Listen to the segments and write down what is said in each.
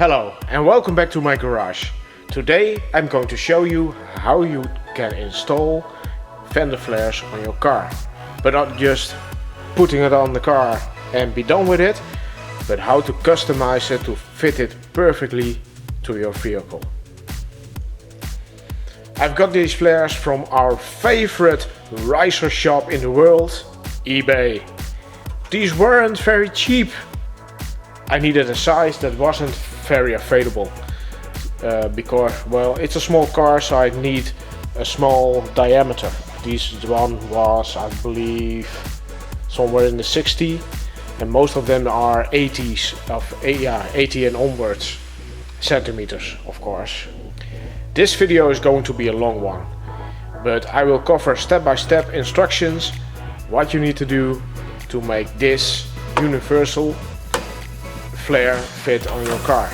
Hello and welcome back to my garage. Today I'm going to show you how you can install fender flares on your car. But not just putting it on the car and be done with it, but how to customize it to fit it perfectly to your vehicle. I've got these flares from our favorite riser shop in the world, eBay. These weren't very cheap. I needed a size that wasn't very available because, well, it's a small car, so I need a small diameter. This one was, I believe, somewhere in the 60, and most of them are 80 and onwards centimeters, of course. This video is going to be a long one, but I will cover step-by-step instructions what you need to do to make this universal flare fit on your car.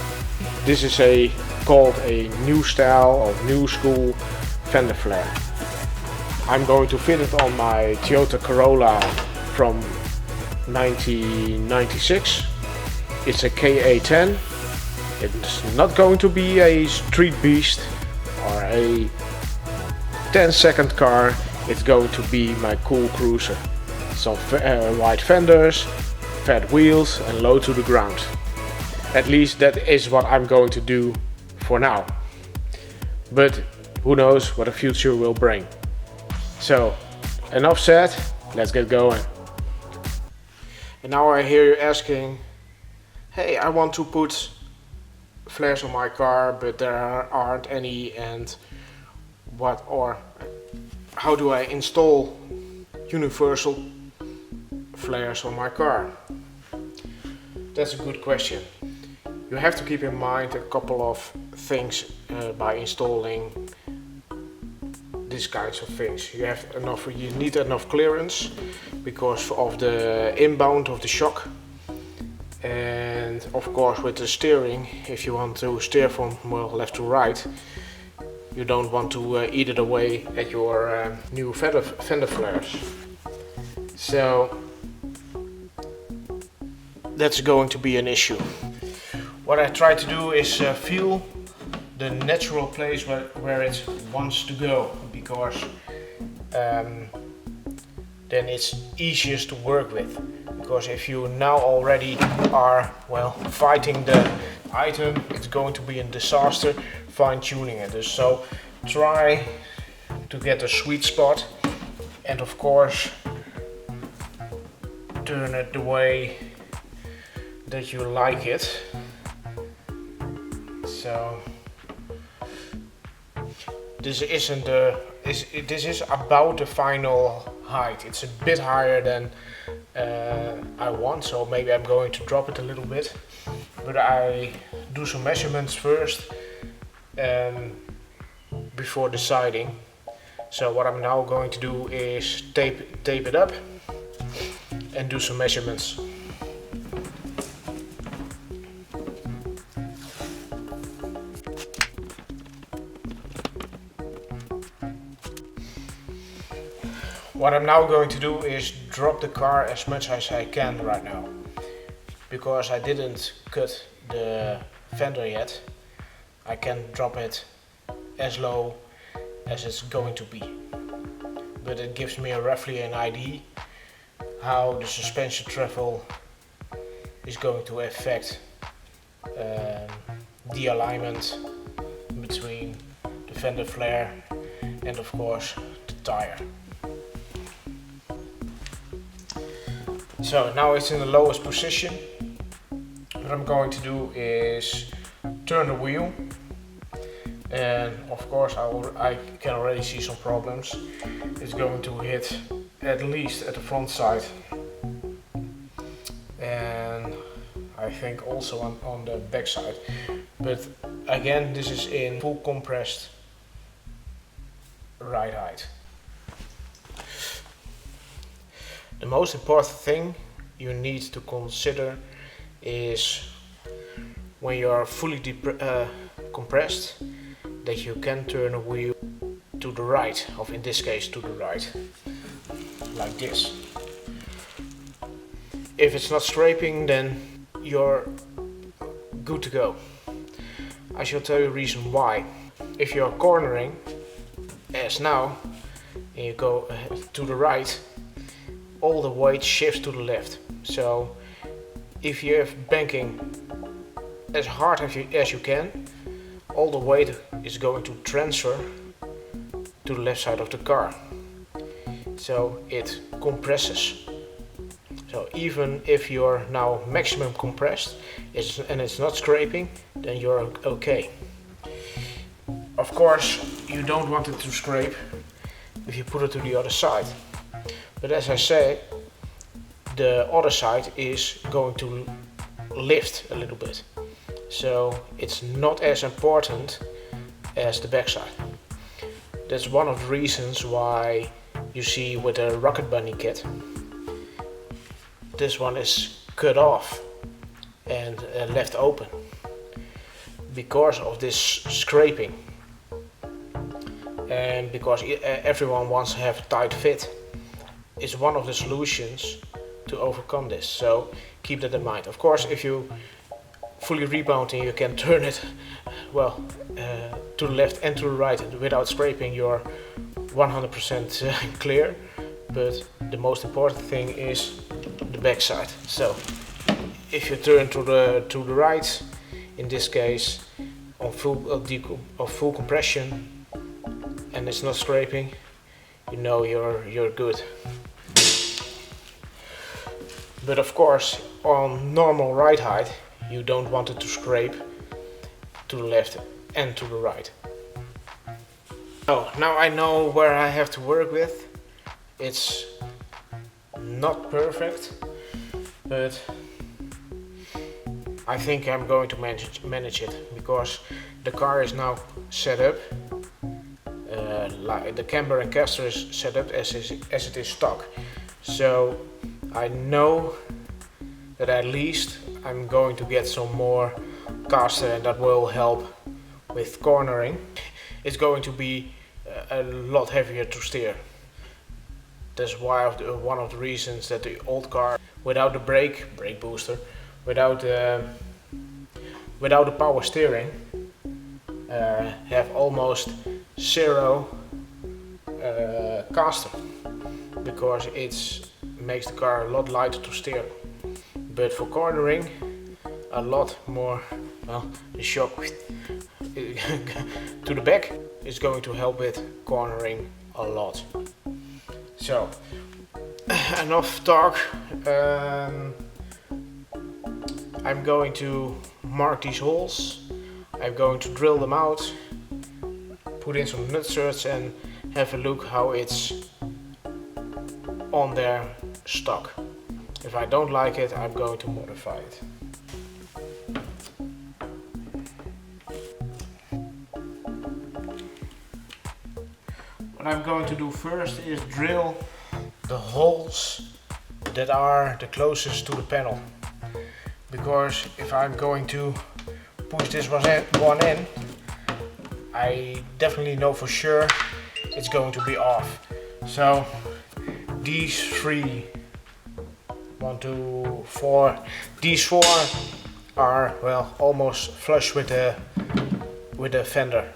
This is called a new style or new school fender flare. I'm going to fit it on my Toyota Corolla from 1996. It's a KE10. It's not going to be a street beast or a 10-second car. It's going to be my cool cruiser. Some wide fenders, fat wheels and low to the ground. At least that is what I'm going to do for now. But who knows what the future will bring. So, enough said, let's get going. And now I hear you asking, hey, I want to put flares on my car, but there aren't any, and what or how do I install universal flares on my car? That's a good question. You have to keep in mind a couple of things by installing these kinds of things. You need enough clearance because of the inbound of the shock, and of course with the steering, if you want to steer from left to right, you don't want to eat it away at your new fender flares. So that's going to be an issue. What I try to do is feel the natural place where it wants to go, because then it's easiest to work with. Because if you now already are fighting the item, it's going to be a disaster fine-tuning it. So try to get a sweet spot, and of course turn it the way that you like it. So this is about the final height. It's a bit higher than I want, so maybe I'm going to drop it a little bit. But I do some measurements first before deciding. So what I'm now going to do is tape it up and do some measurements. What I'm now going to do is drop the car as much as I can right now, because I didn't cut the fender yet. I can drop it as low as it's going to be, but it gives me roughly an idea how the suspension travel is going to affect the alignment between the fender flare and of course the tire. So now it's in the lowest position. What I'm going to do is turn the wheel, and of course I can already see some problems. It's going to hit at least at the front side, and I think also on the back side. But again, this is in full compressed ride height. The most important thing you need to consider is when you are fully compressed, that you can turn the wheel to the right, or in this case to the right, like this. If it's not scraping, then you're good to go. I shall tell you the reason why. If you're cornering, as now, and you go to the right, all the weight shifts to the left. So if you have banking as hard as you can, all the weight is going to transfer to the left side of the car. So it compresses. So even if you're now maximum compressed and it's not scraping, then you're okay. Of course, you don't want it to scrape if you put it to the other side. But as I say, the other side is going to lift a little bit. So it's not as important as the backside. That's one of the reasons why you see with the Rocket Bunny kit, this one is cut off and left open because of this scraping, and because everyone wants to have a tight fit. Is one of the solutions to overcome this, so keep that in mind. Of course, if you fully rebounding, you can turn it well to the left and to the right without scraping. You're 100% clear, but the most important thing is the backside. So if you turn to the right, in this case on full compression, and it's not scraping, you know you're good. But of course, on normal ride height, you don't want it to scrape to the left and to the right. So now I know where I have to work with. It's not perfect, but I think I'm going to manage it, because the car is now set up. The camber and caster is set up as it is stock. So I know that at least I'm going to get some more caster, and that will help with cornering. It's going to be a lot heavier to steer. That's why one of the reasons that the old car, without the brake booster, without the power steering, have almost zero caster, because it makes the car a lot lighter to steer. But for cornering, a lot more, well, the shock to the back is going to help with cornering a lot. So enough talk. I'm going to mark these holes. I'm going to drill them out, put in some nutserts, and have a look how it's on their stock. If I don't like it, I'm going to modify it. What I'm going to do first is drill the holes that are the closest to the panel, because if I'm going to push this one in, I definitely know for sure it's going to be off. So these three, 1, 2, 4, these 4 are, well, almost flush with the fender.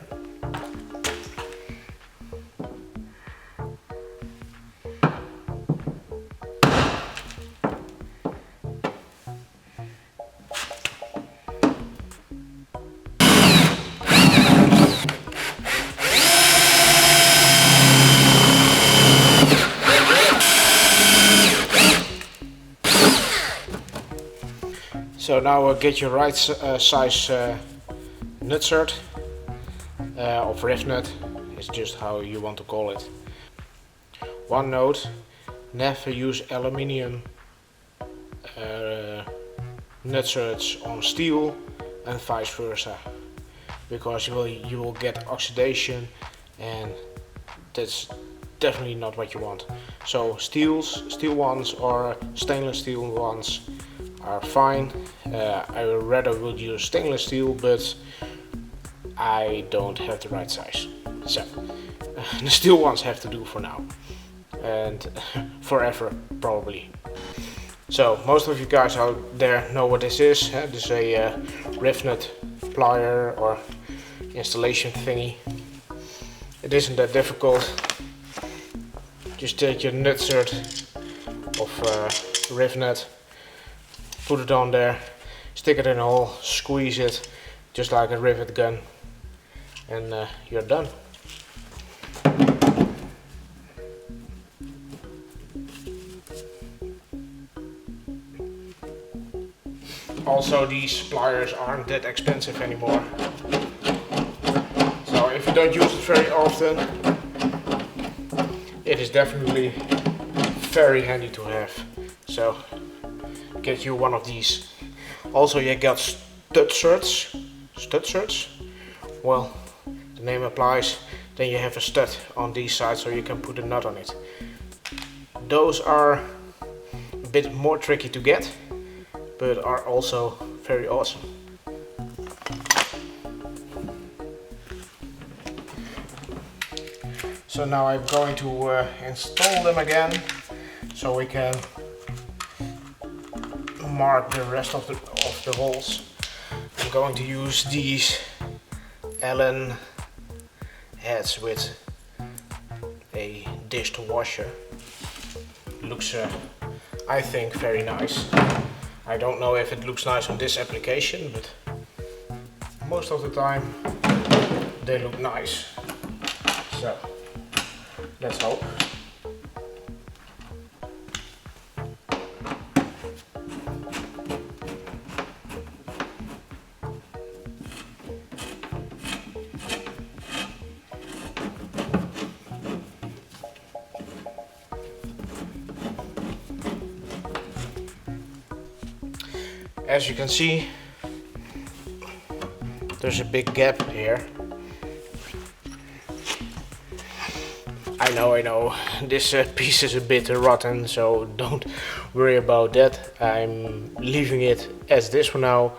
So now get your right size nutsert, or ref nut, is just how you want to call it. One note: never use aluminium nutserts on steel and vice versa, because you will get oxidation, and that's definitely not what you want. So steel ones or stainless steel ones are fine. I rather would use stainless steel, but I don't have the right size. So the steel ones have to do for now, and forever probably. So most of you guys out there know what this is. This is a ref nut plier or installation thingy. It isn't that difficult. Just take your nutsert of rivet, put it on there, stick it in a hole, squeeze it just like a rivet gun, and you're done. Also, these pliers aren't that expensive anymore, so if you don't use it very often, it is definitely very handy to have. So get you one of these. Also, you got studserts. Well, the name applies. Then you have a stud on these sides, so you can put a nut on it. Those are a bit more tricky to get, but are also very awesome. So now I'm going to install them again, so we can mark the rest of the holes. I'm going to use these Allen heads with a dishwasher. Looks, I think, very nice. I don't know if it looks nice on this application, but most of the time they look nice. So let's hope. As you can see, there's a big gap here. I know, this piece is a bit rotten, so don't worry about that. I'm leaving it as this for now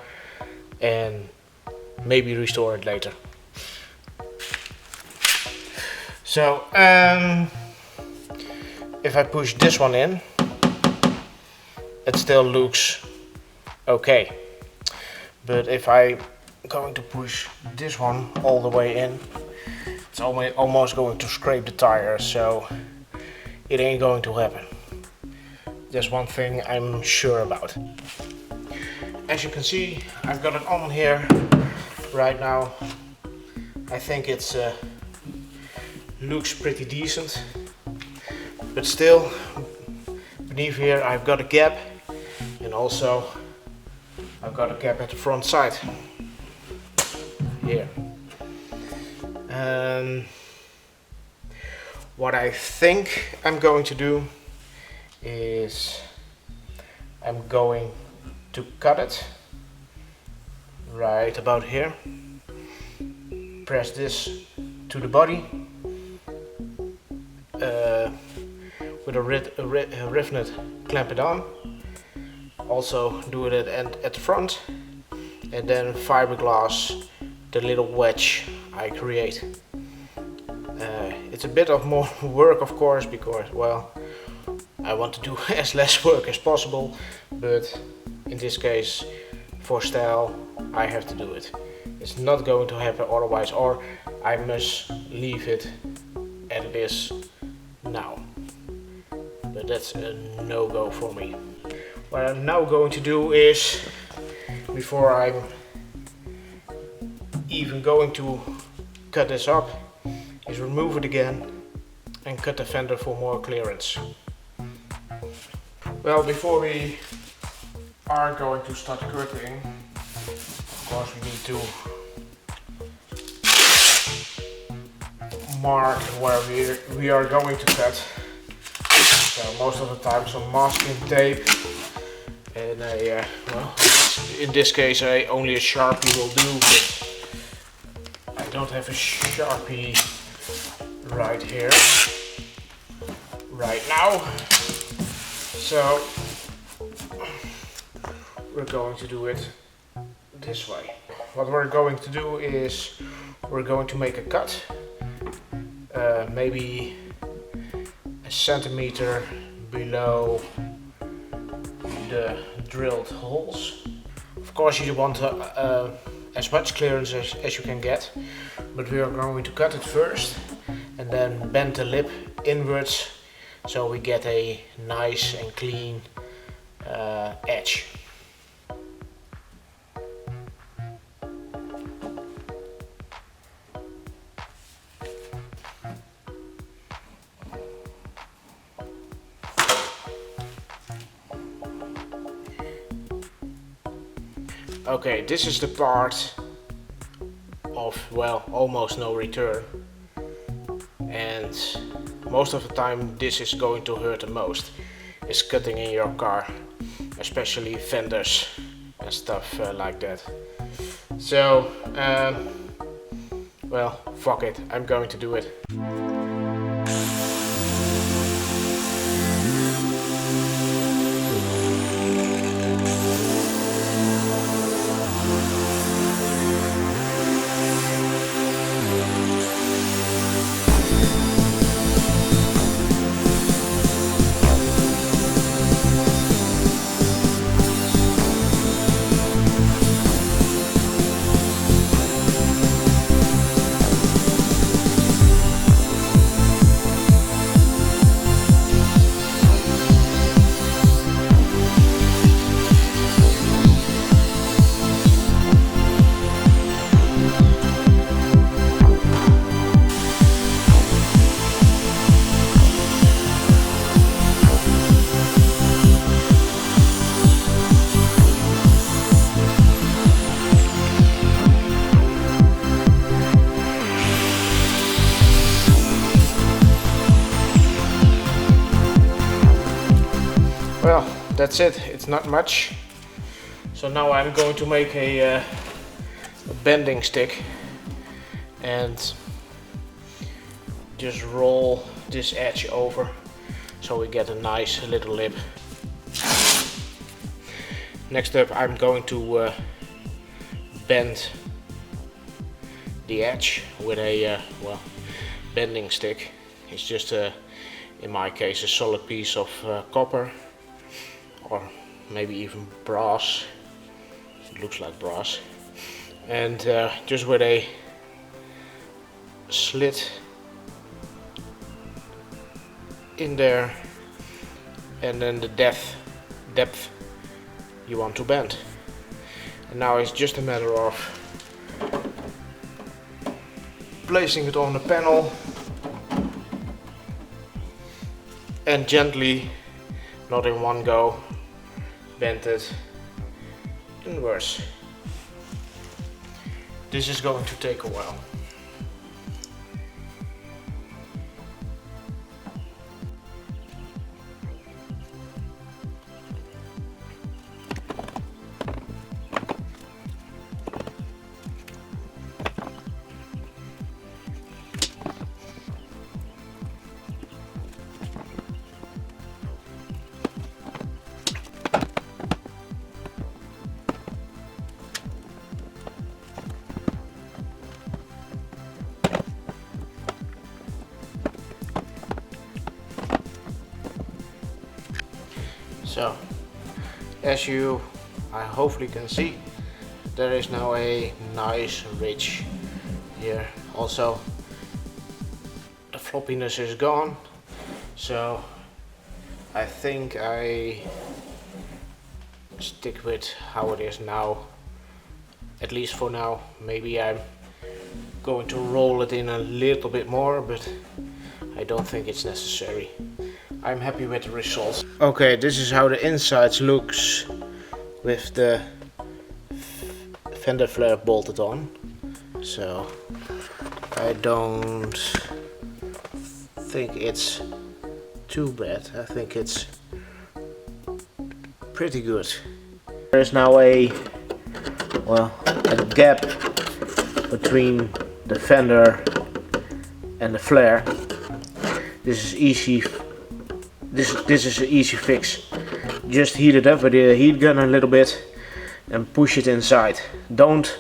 and maybe restore it later. So, if I push this one in, it still looks okay, but if I'm going to push this one all the way in, it's almost going to scrape the tire, so it ain't going to happen. There's one thing I'm sure about. As you can see, I've got it on here right now. I think it's looks pretty decent, but still beneath here I've got a gap, and also I've got a gap at the front side here. What I think I'm going to do is I'm going to cut it right about here, press this to the body with a rivet, clamp it on. Also do it at the front, and then fiberglass the little wedge I create. It's a bit of more work, of course, because, well, I want to do as less work as possible, but in this case, for style, I have to do it. It's not going to happen otherwise, or I must leave it as it is now. But that's a no-go for me. What I'm now going to do is, before I'm even going to cut this up, is remove it again and cut the fender for more clearance. Well, before we are going to start cutting, of course we need to mark where we are going to cut. So most of the time some masking tape and well, in this case only a Sharpie will do, but I don't have a Sharpie right here, right now. So we're going to do it this way. What we're going to do is we're going to make a cut, maybe a centimeter below the drilled holes. Of course you want a as much clearance as you can get, but we are going to cut it first and then bend the lip inwards so we get a nice and clean edge. Okay, this is the part of, well, almost no return, and most of the time this is going to hurt the most, is cutting in your car, especially fenders and stuff like that. So, well, fuck it, I'm going to do it. Well, that's it. It's not much. So now I'm going to make a bending stick and just roll this edge over so we get a nice little lip. Next up, I'm going to bend the edge with a well, bending stick. It's just in my case a solid piece of copper, or maybe even brass. It looks like brass. And just with a slit in there, and then the depth you want to bend. And now it's just a matter of placing it on the panel and gently, not in one go, bend it inwards. This is going to take a while. So, as you hopefully can see, there is now a nice ridge here. Also, the floppiness is gone, so I think I stick with how it is now, at least for now. Maybe I'm going to roll it in a little bit more, but I don't think it's necessary. I'm happy with the results. Okay, this is how the insides looks with the fender flare bolted on. So I don't think it's too bad. I think it's pretty good. There's now a gap between the fender and the flare. This is easy. This is an easy fix. Just heat it up with a heat gun a little bit and push it inside. Don't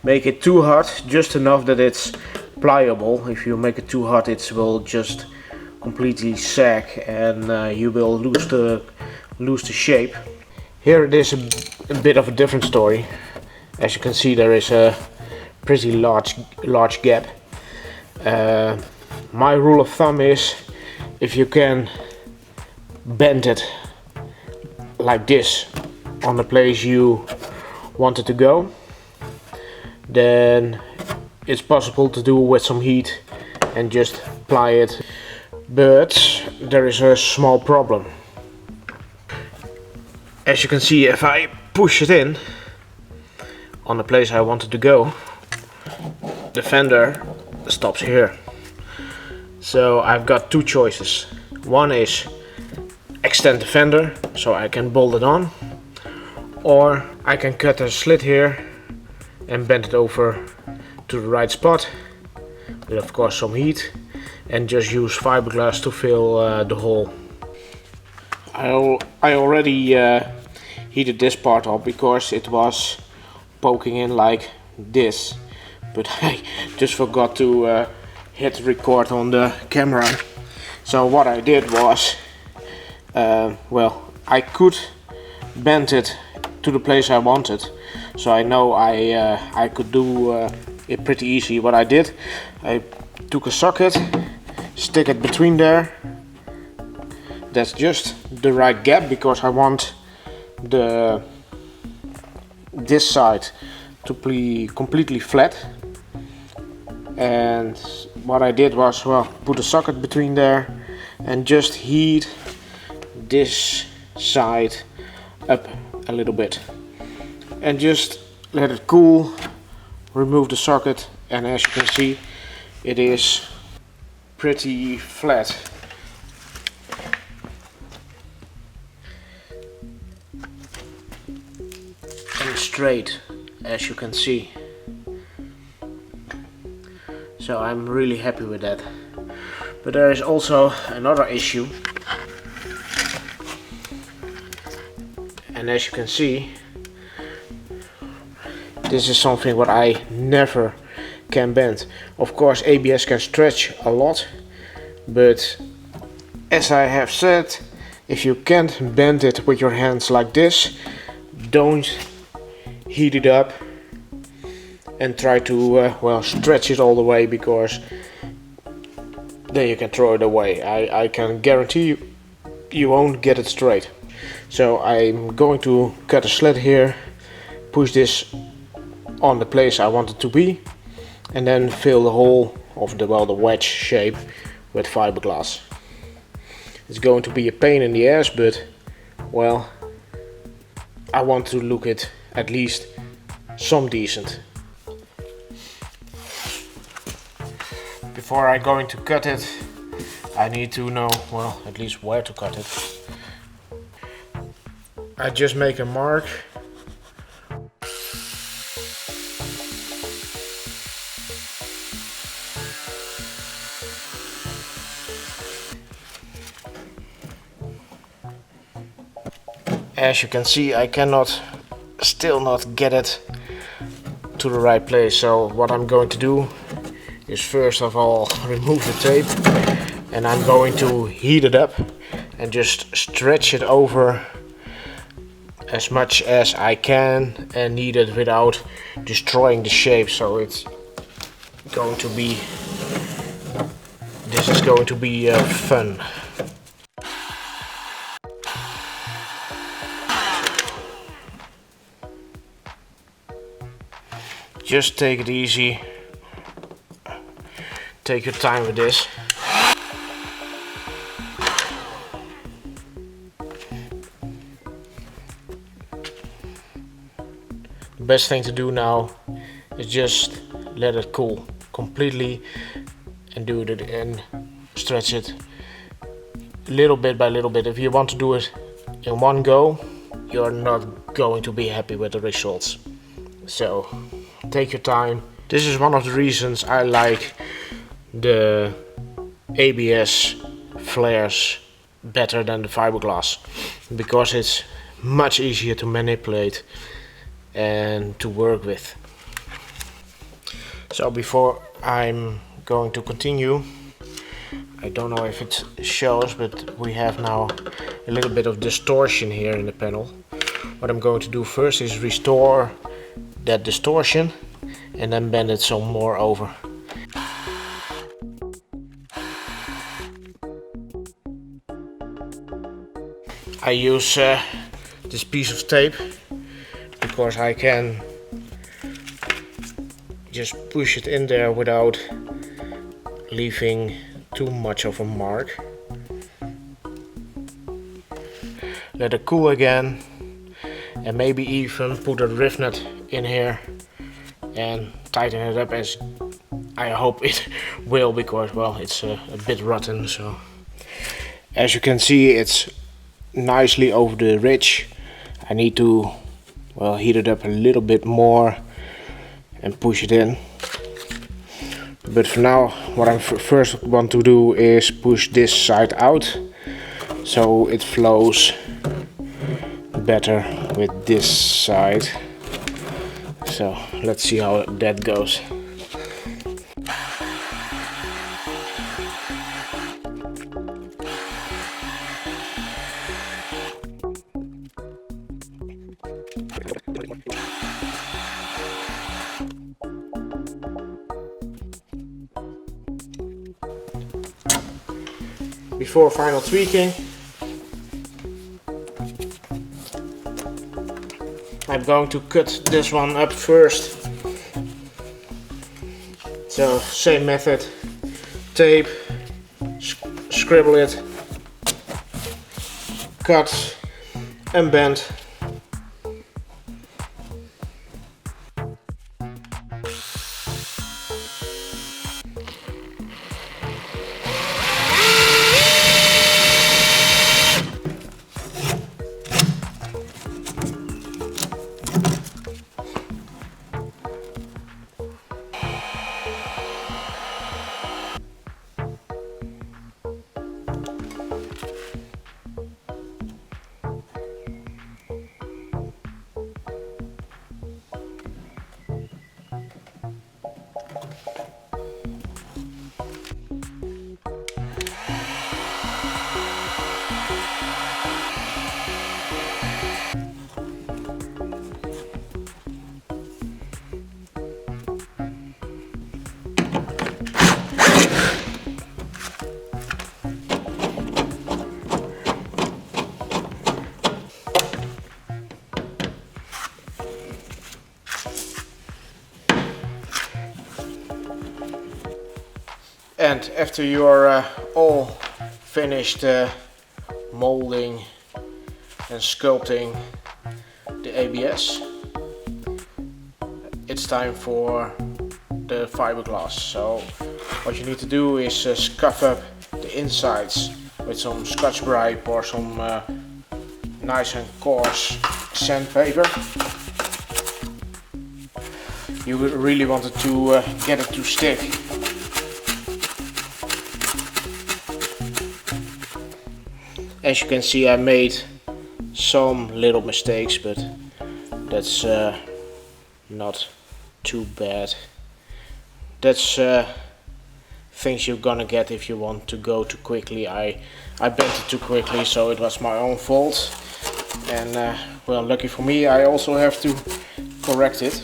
make it too hot, just enough that it's pliable. If you make it too hot, it will just completely sag and you will lose the shape. Here it is a bit of a different story. As you can see, there is a pretty large gap. My rule of thumb is, if you can bend it like this on the place you want it to go, then it's possible to do with some heat and just apply it. But there is a small problem. As you can see, if I push it in on the place I want it to go, the fender stops here. So I've got two choices. One is extend the fender so I can bolt it on, or I can cut a slit here and bend it over to the right spot with, of course, some heat, and just use fiberglass to fill the hole. I already heated this part up because it was poking in like this, but I just forgot to hit record on the camera. So what I did was, well, I could bend it to the place I wanted, so I know I could do it pretty easy. What I did, I took a socket, stick it between there. That's just the right gap because I want this side to be completely flat. And what I did was, well, put a socket between there and just heat this side up a little bit and just let it cool. Remove the socket, and as you can see, it is pretty flat. And straight, as you can see. So I'm really happy with that. But there is also another issue. And as you can see, this is something what I never can bend. Of course, ABS can stretch a lot, but as I have said, if you can't bend it with your hands like this, don't heat it up and try to well, stretch it all the way, because then you can throw it away. I can guarantee you won't get it straight. So I'm going to cut a slit here, push this on the place I want it to be, and then fill the hole of the wedge shape with fiberglass. It's going to be a pain in the ass, but well, I want to look it at least some decent. Before I'm going to cut it, I need to know, well, at least where to cut it. I just make a mark. As you can see, I cannot still not get it to the right place. So what I'm going to do is first of all remove the tape, and I'm going to heat it up and just stretch it over as much as I can and knead it without destroying the shape. So it's going to be, this is going to be fun. Just take it easy, take your time with this. The best thing to do now is just let it cool completely and do it and stretch it little bit by little bit. If you want to do it in one go, you're not going to be happy with the results. So take your time. This is one of the reasons I like the ABS flares better than the fiberglass, because it's much easier to manipulate and to work with. So before I'm going to continue, I don't know if it shows, but we have now a little bit of distortion here in the panel. What I'm going to do first is restore that distortion and then bend it some more over. I use this piece of tape because I can just push it in there without leaving too much of a mark. Let it cool again, and maybe even put a rivet in here and tighten it up, as I hope it will, because well, it's a bit rotten. So as you can see, it's nicely over the ridge. I need to, well, heat it up a little bit more and push it in. But for now, what I first want to do is push this side out so it flows better with this side. So let's see how that goes. Before final tweaking, I'm going to cut this one up first. So same method, tape, scribble it, cut and bend. And after you are all finished molding and sculpting the ABS, it's time for the fiberglass. So what you need to do is scuff up the insides with some Scotch-Brite or some nice and coarse sandpaper. You really wanted to get it to stick. As you can see, I made some little mistakes, but that's not too bad. That's things you're gonna get if you want to go too quickly. I bent it too quickly, so it was my own fault. And well, lucky for me, I also have to correct it.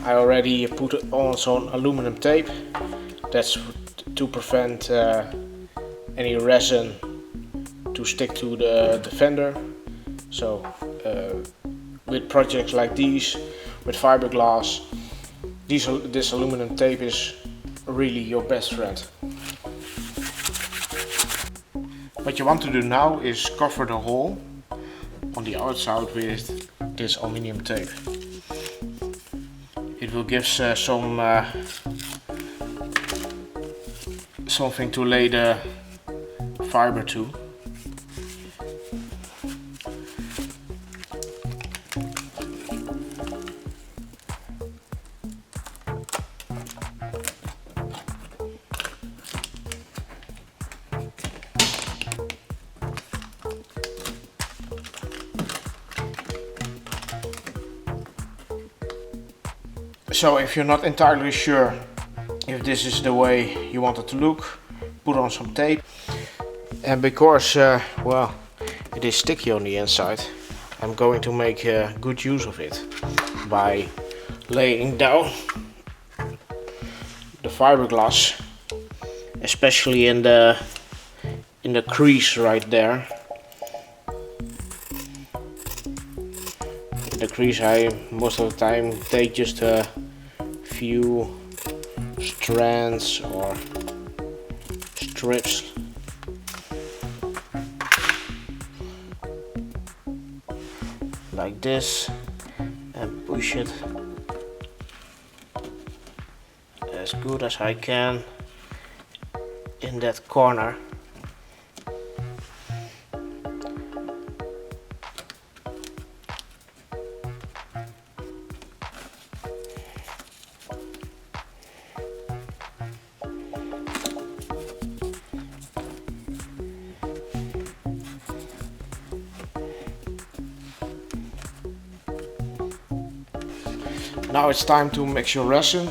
I already put on some aluminum tape. That's to prevent any resin to stick to the fender. So with projects like these, with fiberglass, this aluminum tape is really your best friend. What you want to do now is cover the hole on the outside with this aluminum tape. It will give some something to lay the fiber to. So if you're not entirely sure if this is the way you want it to look, put on some tape. And because well, it is sticky on the inside, I'm going to make good use of it by laying down the fiberglass, especially in the crease right there. In the crease I most of the time take just a few strands or strips like this and push it as good as I can in that corner. Now it's time to mix your resin,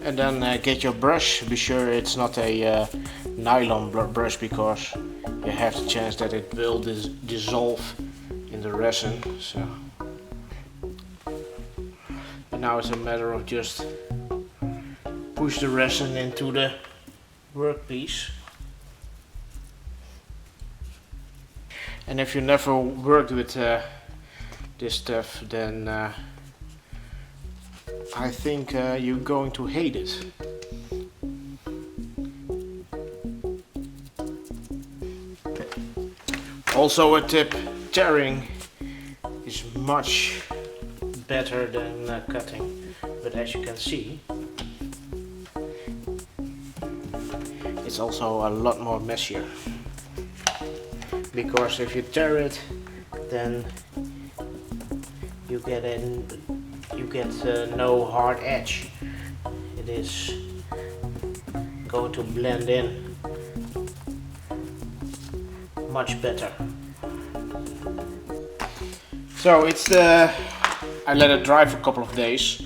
and then get your brush. Be sure it's not a nylon brush, because you have the chance that it will dissolve in the resin. So, and now it's a matter of just push the resin into the workpiece. And if you never worked with this stuff, then I think you're going to hate it. Also a tip, tearing is much better than cutting, but as you can see, it's also a lot more messier, because if you tear it, then you get no hard edge. It is going to blend in much better. So it's I let it dry for a couple of days.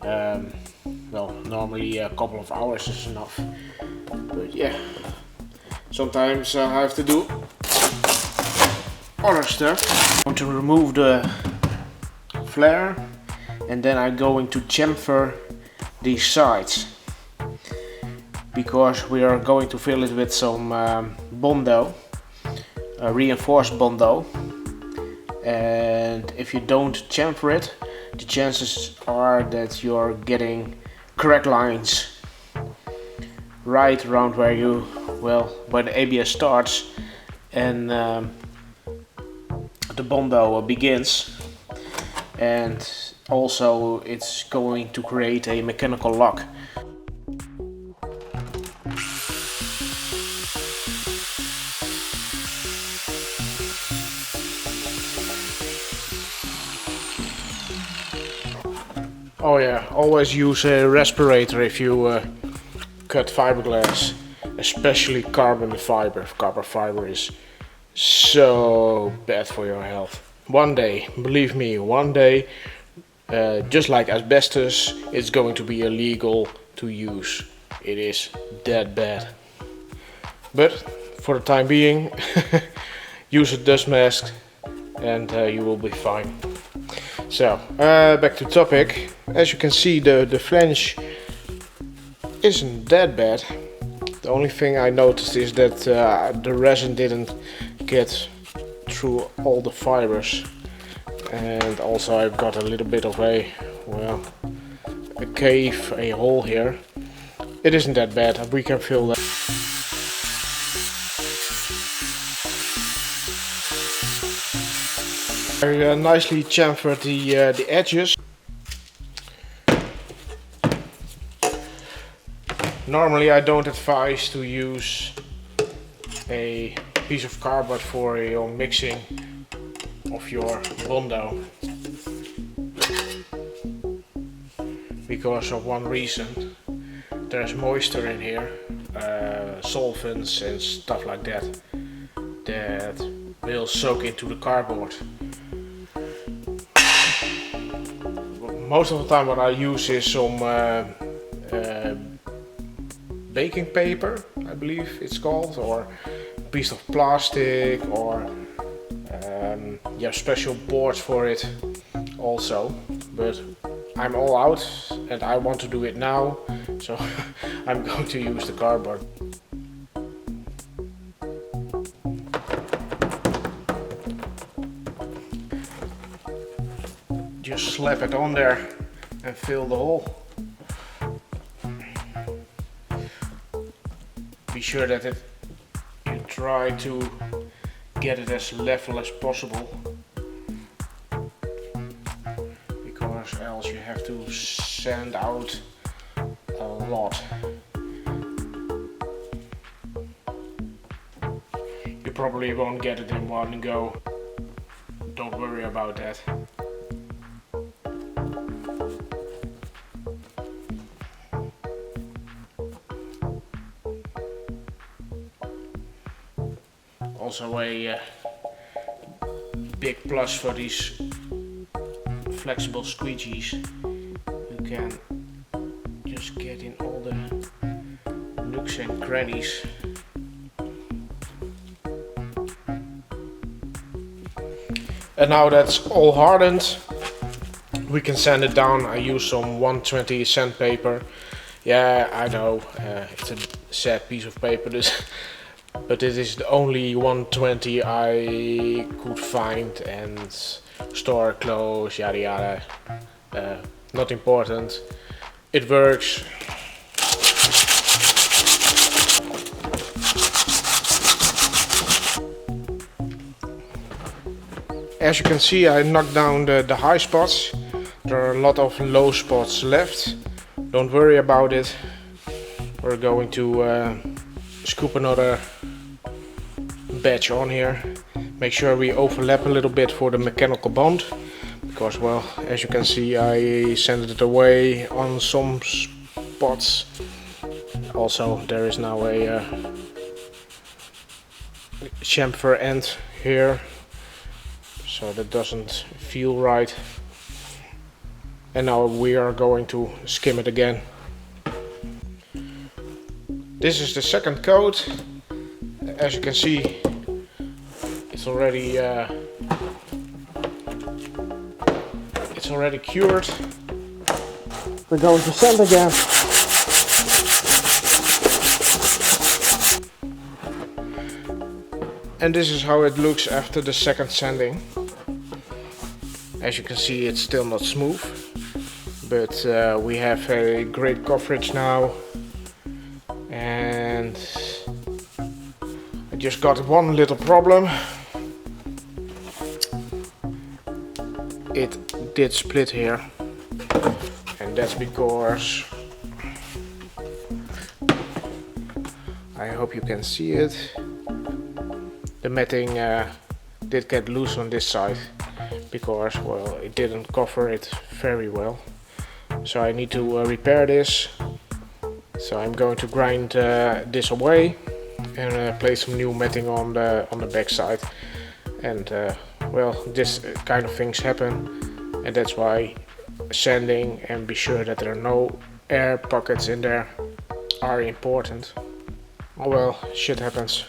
Well, normally a couple of hours is enough, but yeah, sometimes I have to do other stuff. I'm going to remove the flare, and then I'm going to chamfer these sides, because we are going to fill it with some bondo, reinforced bondo, and if you don't chamfer it, the chances are that you're getting crack lines right around where where the ABS starts and the bondo begins. And also it's going to create a mechanical lock. Oh yeah, always use a respirator if you cut fiberglass, especially carbon fiber. Carbon fiber is so bad for your health. One day, believe me, one day, just like asbestos, it's going to be illegal to use. It is that bad. But for the time being, use a dust mask and you will be fine. So, back to topic. As you can see, the flange isn't that bad. The only thing I noticed is that the resin didn't get through all the fibers, and also I've got a little bit of a cave, a hole here. It isn't that bad, we can fill that. I nicely chamfered the edges. Normally I don't advise to use a piece of cardboard for your mixing of your bondo, because of one reason. There's moisture in here, solvents and stuff like that, that will soak into the cardboard. Most of the time what I use is some baking paper, I believe it's called, or a piece of plastic, or you have special boards for it also, but I'm all out and I want to do it now, so I'm going to use the cardboard. Just slap it on there and fill the hole. Be sure that you try to get it as level as possible, because else you have to sand out a lot. You probably won't get it in one go. Don't worry about that. Also a big plus for these flexible squeegees. You can just get in all the nooks and crannies. And now that's all hardened, we can sand it down. I use some 120 sandpaper. Yeah, I know, it's a sad piece of paper, but it is the only 120 I could find, and store clothes, yada yada. Not important. It works. As you can see, I knocked down the high spots. There are a lot of low spots left. Don't worry about it. We're going to scoop another batch on here. Make sure we overlap a little bit for the mechanical bond, because, well, as you can see, I sanded it away on some spots. Also, there is now a chamfer end here, so that doesn't feel right. And now we are going to skim it again. This is the second coat. As you can see, it's already cured. We're going to sand again. And this is how it looks after the second sanding. As you can see, it's still not smooth, but we have a great coverage now. And I just got one little problem. It did split here, and that's because, I hope you can see it, the matting did get loose on this side, because, well, it didn't cover it very well. So I need to repair this. So I'm going to grind this away and place some new matting on the back side. And well, this kind of things happen, and that's why sanding and be sure that there are no air pockets in there are important. Oh well, shit happens.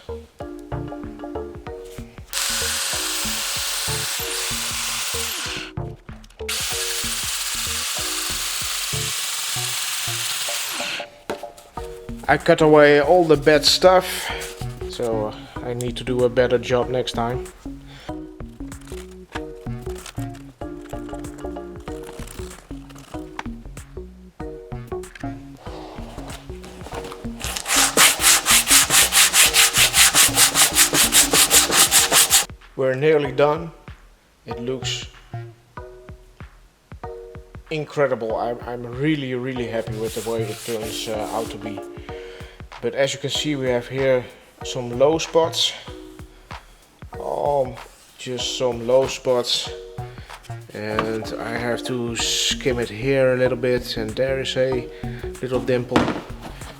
I cut away all the bad stuff, so I need to do a better job next time. We're nearly done. It looks incredible. I'm really happy with the way it turns out to be. But as you can see, we have here some low spots. Just some low spots. And I have to skim it here a little bit, and there is a little dimple.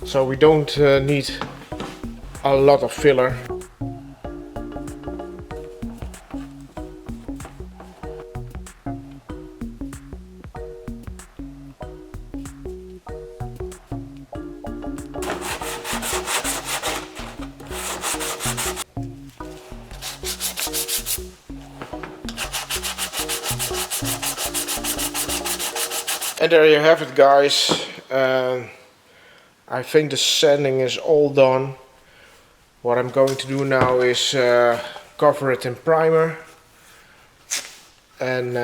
So we don't need a lot of filler. And there you have it, guys. I think the sanding is all done. What I'm going to do now is cover it in primer, and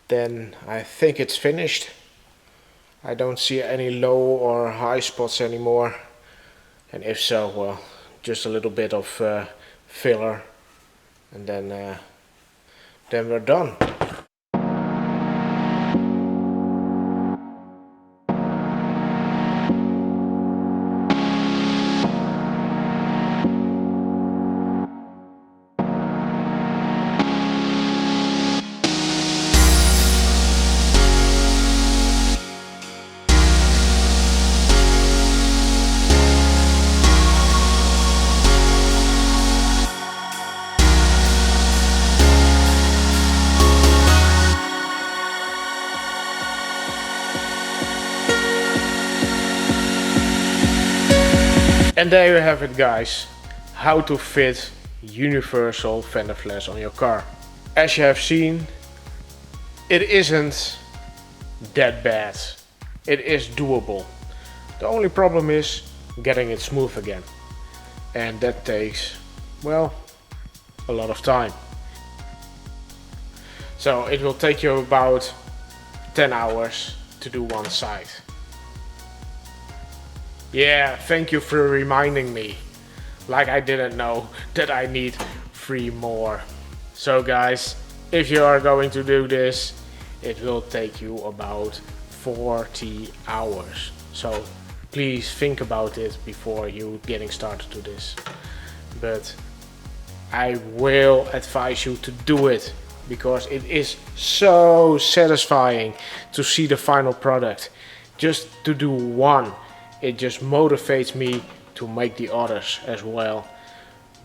then I think it's finished. I don't see any low or high spots anymore, and if so, well, just a little bit of filler, and then we're done. And there you have it, guys, how to fit universal fender flares on your car. As you have seen, it isn't that bad. It is doable. The only problem is getting it smooth again. And that takes, well, a lot of time. So it will take you about 10 hours to do one side. Yeah, thank you for reminding me. Like I didn't know that I need 3 more. So guys, if you are going to do this, it will take you about 40 hours. So please think about it before you getting started to this. But I will advise you to do it, because it is so satisfying to see the final product. Just to do one, it just motivates me to make the others as well.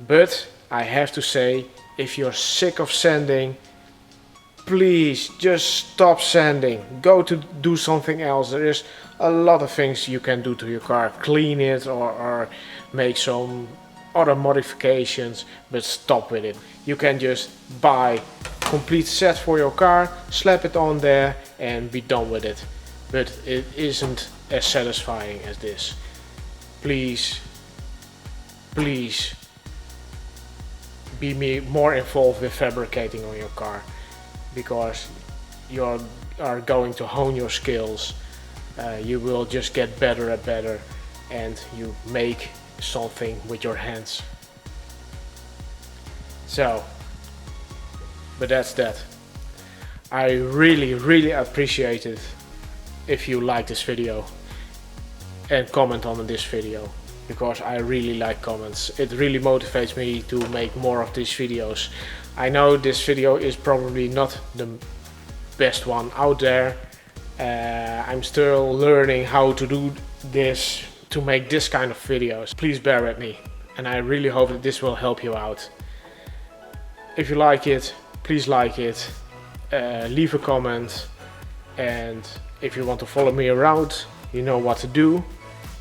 But I have to say, if you're sick of sanding, please just stop sanding. Go to do something else. There is a lot of things you can do to your car. Clean it or make some other modifications, but stop with it. You can just buy complete set for your car, slap it on there and be done with it. But it isn't as satisfying as this. Please be more involved with fabricating on your car, because you are going to hone your skills. You will just get better and better, and you make something with your hands. So, but that's that. I really appreciate it if you like this video and comment on this video, because I really like comments. It really motivates me to make more of these videos. I know this video is probably not the best one out there. I'm still learning how to do this, to make this kind of videos. Please bear with me, and I really hope that this will help you out. If you like it, please like it, leave a comment, and if you want to follow me around, you know what to do,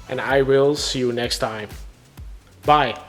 and I will see you next time. Bye.